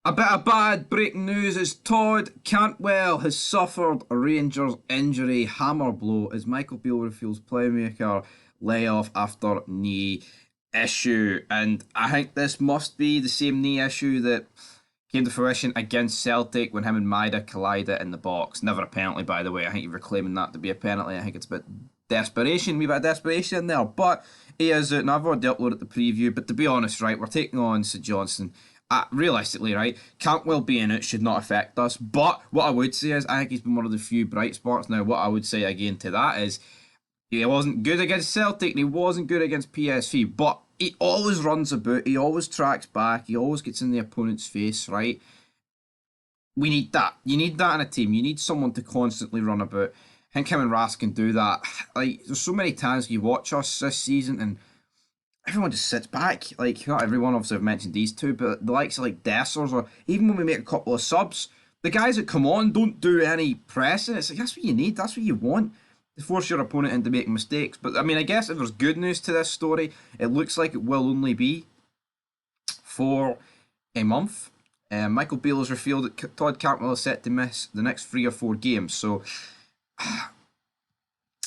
A bit of bad breaking news as Todd Cantwell has suffered a Rangers injury hammer blow as Michael Beale reveals playmaker layoff after knee issue. And I think this must be the same knee issue that came to fruition against Celtic when him and Maida collided in the box. Never a penalty, by the way. I think you're claiming that to be a penalty. I think it's a bit desperation, wee bit of desperation in there. But he is out, and I've already uploaded the preview. But to be honest, right, we're taking on St Johnstone. Realistically, right, Cantwell being it should not affect us. But what I would say is, I think he's been one of the few bright spots. Now, what I would say again to that is, he wasn't good against Celtic and he wasn't good against PSV, but he always runs about, he always tracks back, he always gets in the opponent's face, right? We need that. You need that in a team. You need someone to constantly run about. I think him and Ras can do that. Like, there's so many times you watch us this season and everyone just sits back. Like, not everyone, obviously I've mentioned these two, but the likes of like Dessers, or even when we make a couple of subs, the guys that come on don't do any pressing. It's like, that's what you need, that's what you want, to force your opponent into making mistakes. But I mean, I guess if there's good news to this story, it looks like it will only be for a month. Michael Beale has revealed that Todd Cantwell is set to miss the next 3 or 4 games. So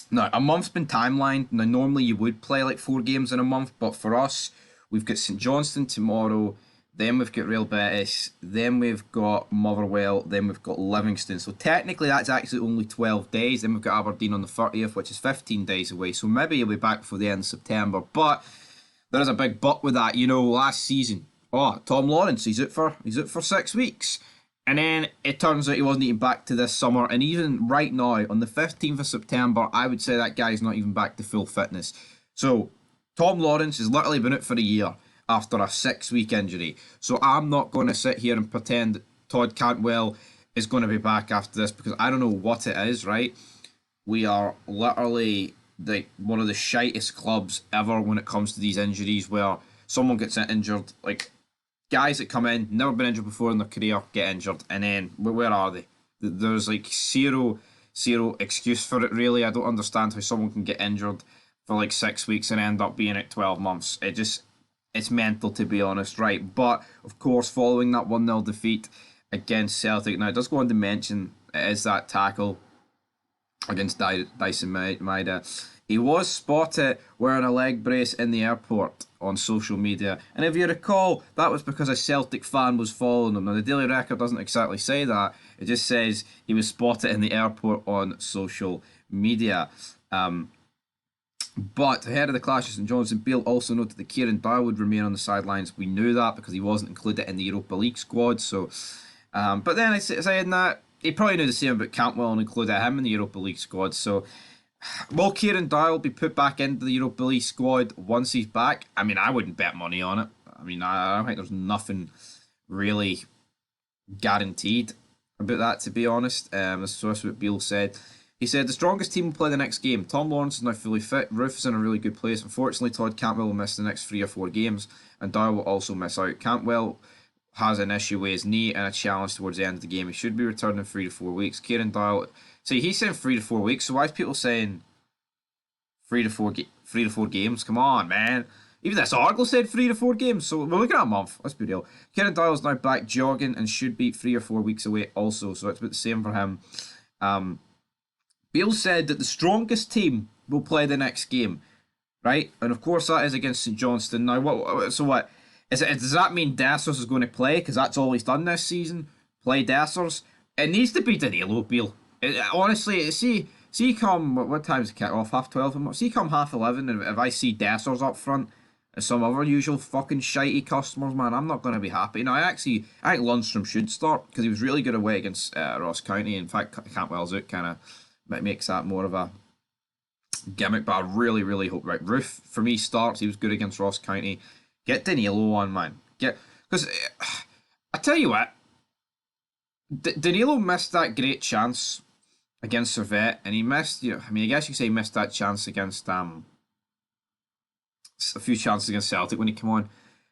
now, a month's been timelined. Now, normally you would play like 4 games in a month, but for us, we've got St Johnstone tomorrow, then we've got Real Betis, then we've got Motherwell, then we've got Livingston. So technically, that's actually only 12 days. Then we've got Aberdeen on the 30th, which is 15 days away. So maybe he'll be back before the end of September. But there is a big but with that. You know, last season, Tom Lawrence, he's out for 6 weeks. And then it turns out he wasn't even back to this summer. And even right now, on the 15th of September, I would say that guy's not even back to full fitness. So, Tom Lawrence has literally been out for a year after a 6-week injury. So, I'm not going to sit here and pretend that Todd Cantwell is going to be back after this, because I don't know what it is, right? We are literally like one of the shittest clubs ever when it comes to these injuries, where someone gets injured, like guys that come in, never been injured before in their career, get injured, and then where are they? There's like zero excuse for it, really. I don't understand how someone can get injured for like 6 weeks and end up being at 12 months. It's mental, to be honest, right? But of course, following that 1-0 defeat against Celtic, now it does go on to mention it is that tackle against Dyson Maida. He was spotted wearing a leg brace in the airport on social media. And if you recall, that was because a Celtic fan was following him. Now, the Daily Record doesn't exactly say that. It just says he was spotted in the airport on social media. But ahead of the clash with St Johnstone, Beale also noted that Kieran Dyer would remain on the sidelines. We knew that because he wasn't included in the Europa League squad. So, but then saying that, he probably knew the same about Cantwell and included him in the Europa League squad. So, will Kieran Dyer be put back into the Europa League squad once he's back? I mean, I wouldn't bet money on it. I mean, I don't think there's nothing really guaranteed about that, to be honest. That's what Beale said. He said, the strongest team will play the next game. Tom Lawrence is now fully fit. Roof is in a really good place. Unfortunately, Todd Cantwell will miss the next 3 or 4 games, and Dyer will also miss out. Cantwell has an issue with his knee and a challenge towards the end of the game. He should be returning in 3 to 4 weeks. Kieran Dyer... See, he's saying 3 to 4 weeks, so why is people saying 3 to 4 games? Come on, man. Even this article said 3 to 4 games, so we're looking at a month. Let's be real. Kieran Dyle's now back jogging and should be 3 or 4 weeks away also, so it's about the same for him. Beale said that the strongest team will play the next game, right? And of course that is against St Johnstone. Now, what? Does that mean Dessers is going to play? Because that's all he's done this season. Play Dessers. It needs to be Danilo, Beale. Honestly, see come, what time's the kick off? 12:30? See come 11:30, and if I see Dessers up front and some other usual fucking shitey customers, man, I'm not going to be happy. Now, I think Lundstrom should start, because he was really good away against Ross County. In fact, Cantwell's out kind of makes that more of a gimmick, but I really, really hope, right, Roof, for me, starts. He was good against Ross County. Get Danilo on, man. Because, I tell you what, Danilo missed that great chance against Servette, and he missed, I guess you could say he missed that chance against, a few chances against Celtic when he came on.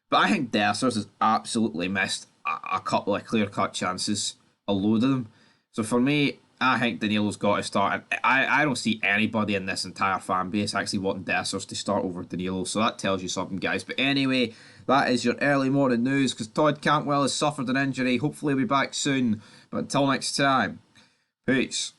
But I think Dessers has absolutely missed a couple of clear-cut chances, a load of them. So for me, I think Danilo's got to start. I don't see anybody in this entire fan base actually wanting Dessers to start over Danilo, so that tells you something, guys. But anyway, that is your early morning news because Todd Cantwell has suffered an injury. Hopefully, he'll be back soon. But until next time, peace.